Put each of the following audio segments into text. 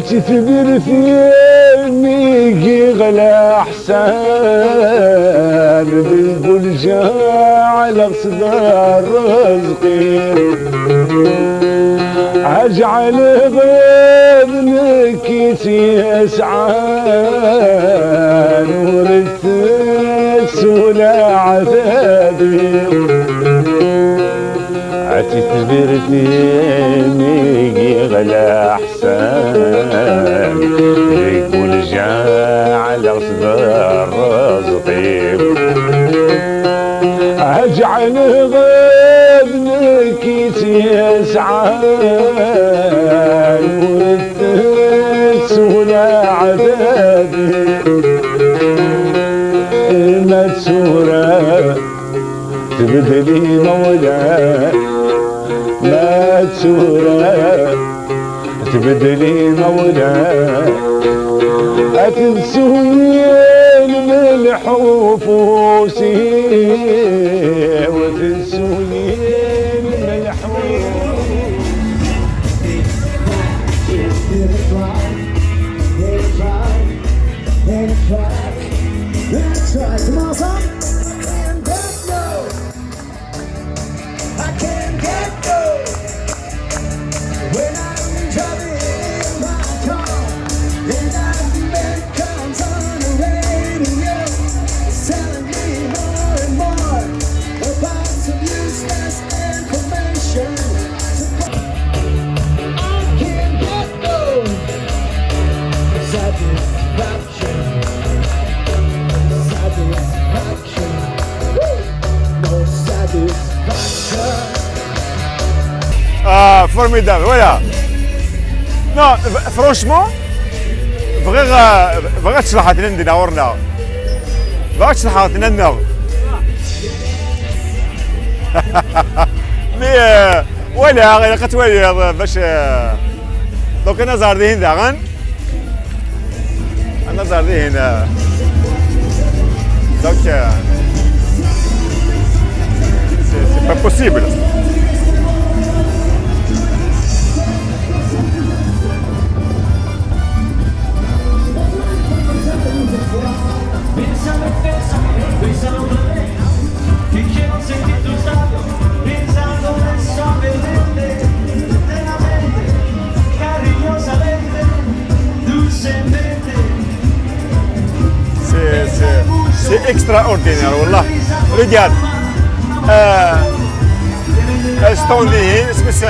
تثبر في يميك غلا احسان بنقول جعل صدر رزقي اجعل غيظك يسعان ورثت ولا عذابي تثبر في يميك غلا احسان يقول جعل صدر رزقي اجعل غيظك يسعان ورثت ولا عذابي مكسورة تبدلي مولاي مكسورة تبدلي مولاي أتنسوني الملح وفوسي وتنسوني الملح formidable, voilà. Non, franchement, بغيت تشرحاتنا ندورنا. بغيت تشرحاتنا نو. مي ولا غير قتوالي باش دوك انا زاردي هنا غن انا زاردي هنا دوك سي با بوسيبل. C'est extraordinaire والله. رجال استوني اسمس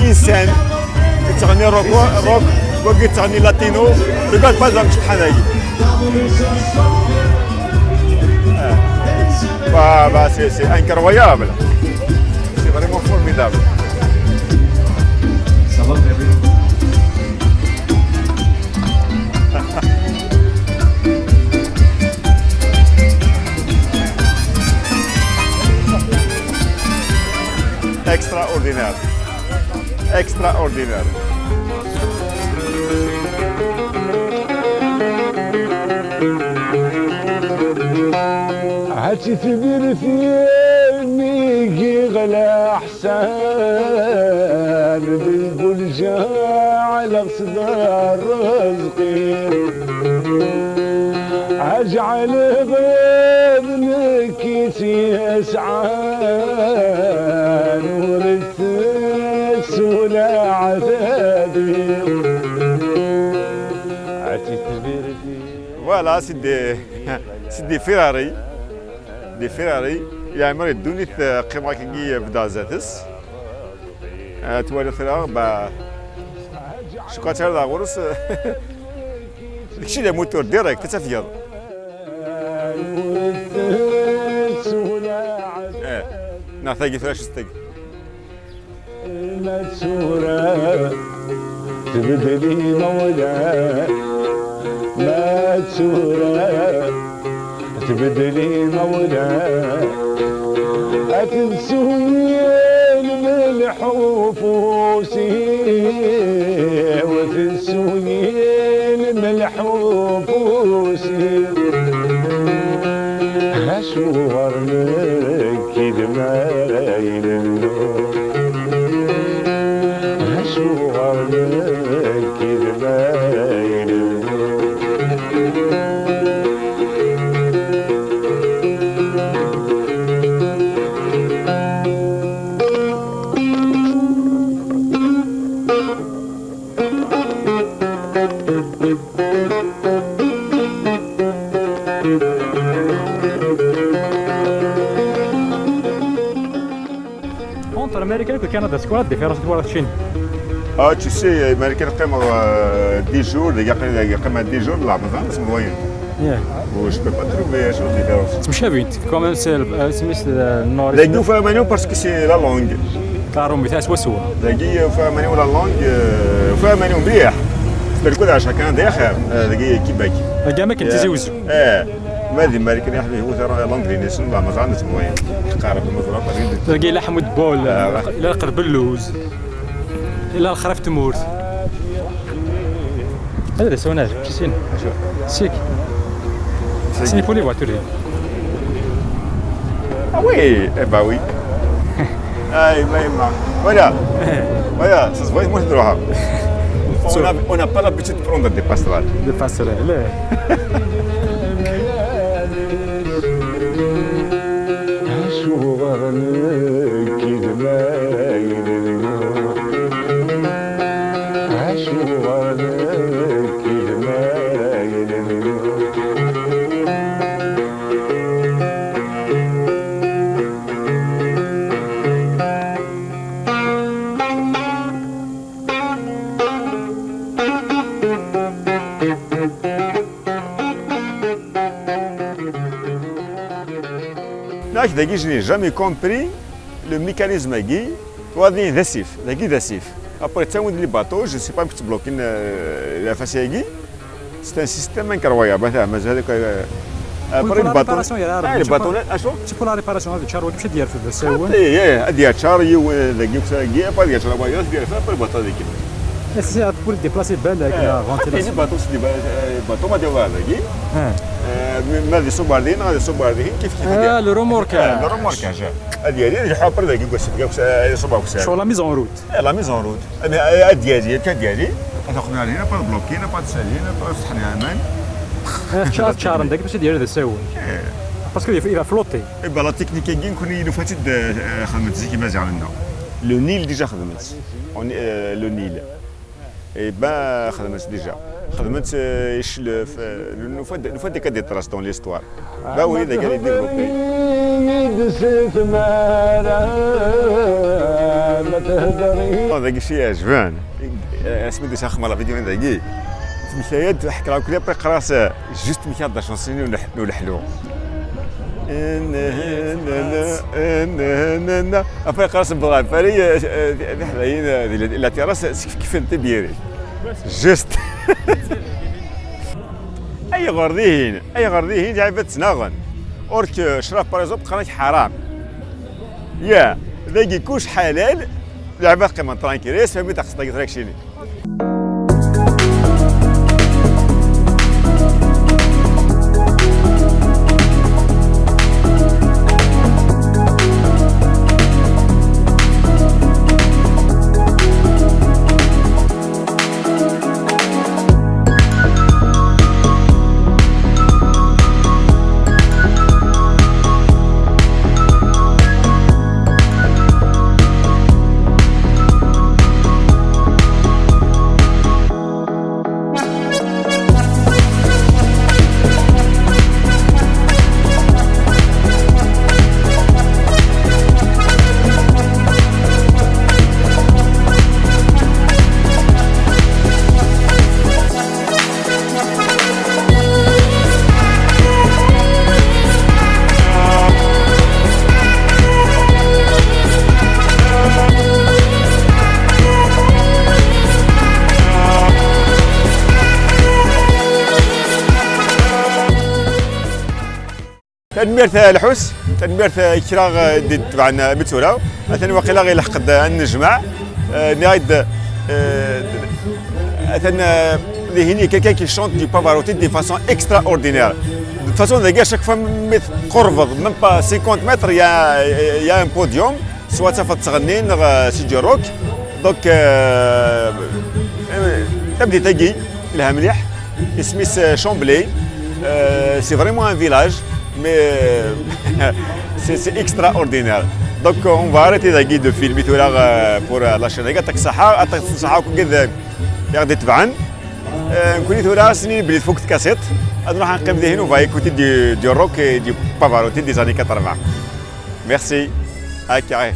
انسان تغني روك وقت تغني لاتينو رجال بازم شحال هاي bah c'est incroyable, c'est vraiment formidable. Ça va très bien. Extraordinaire, extraordinaire. تثبر في يميك غلا احسان بنقول جعل صدر رزقي اجعل غيظك يسعان ورثت ولا عذابي تثبر في فوالا سيدي فيراري دي فيراري يعمر الدوني قيمة كي بدا زاتس توالي ثرا با شكاتر دا غورس داكشي اللي موتور ديريكت تتفيض نعطيكي فلاش ستيك مكسورة تبدلي مولاي مكسورة تبدلي مولاي أتنسوني الملح وفوسي وتنسوني الملح وفوسي الروسي أشوار لك دمايل النور أشوار لك دمايل النور Entre l'Amérique et le Canada, c'est quoi la différence entre la Chine? اه tu sais الامريكان قيموا 10 جور قيموا 10 جور للعمزان اسمه موين و جو بي با تروفي شنو ديفيرونس مشابهين كمان سميت النور لاقيو فاهمانيو باسكو سي لا لونغ كارهم بتاع سوا سوا لاقي فاهمانيو لا لونغ فاهمانيو مليح بالكل عشان كان داخل لاقي كيباك كاع ما كنتزوجوا ما دي الامريكان يحبي هو ترى لونغري نيشن العمزان اسمه موين قارب المزرعه تلقى لحم ودبول لا قرب اللوز إلا الخرف تمور هذا سوناج ماشي سين سيك سيني بولي فواتوري Ah oui, eh bah oui. Ah, voilà. Voilà, ça se voit, moi je dois. On n'a pas l'habitude de prendre des pastorales. دي باسري لا أشوار لك دمايل النور أشوار لك دمايل النور Là, je n'ai jamais compris le mécanisme qui est décisif. Après, tu as les bateaux, je ne sais pas si tu bloques la facilité. C'est un système incroyable. Après, les bateaux. Les bateaux, تشوفوا لا ريباراسيون هذه شهر واش دير في الساون هذه شاري ودقيق ابغى شاري ابغى يدير في الباطو هذيك سي بور ديبلاسي بالك لا لي فونتيلاسيون باطو سي باطو ما ديروها هذيك ما دي سوباردين غادي سوباردين كيف لو روموركاج الروماركاج هذه اللي حاطر دقيق دقيق صباح وساعه شغل لا ميزون روت لا ميزون روت ديالي ديالي تاخذنا علينا با بلوكينا با تسالينا با فتحنا امان شهر داك باش دير هذا الساون باسكو il va flotter لا تكنيك كاين كوني نفاتت خدمت زي كيما زعلنا لو نيل ديجا خدمت لو نيل خدمت ديجا خدمت ايش نفاد ديك دي تراس دون ليستوار با وي داك اللي ديفلوبي يدسف مارا ما تهدري داك الشيء عجبان سميتو شي خمر فيديو من داكي سميتها حكى لها كل ابري قراص جوست ميكا دا شونسيني ونحلو ابري قراص بضرب فري حدايا لا تراس كيف انت ديري جوست اي غرديهين جايبه تناغن اورك شراب باريزوب قراك حرام يا ذاكي كوش حلال لعبه قيمه ترانكيريس فهمي تاخص داك شيني تدمير الحس تدمير كراغ تبعنا متولا مثلا وقيلا غير لحق النجمع نايد il y a quelqu'un qui chante du Pavarotti de façon extraordinaire. De toute façon, à chaque fois, même pas 50 mètres, il y a un podium, soit ça fait c'est du rock. Donc, تبدي تجي لها مليح اسمه Chambly. C'est vraiment un village, mais c'est extraordinaire. Donc on va arrêter de filmer pour la chaîne. يعطيك الصحة، يعطيك الصحة وكون قد يغدي تبعن. نكون ثورة سنين بلي فوق كاسيت. نروح نقيم ذهن وفا écouter du rock et du Pavarotti des années 80. Merci. هاكا.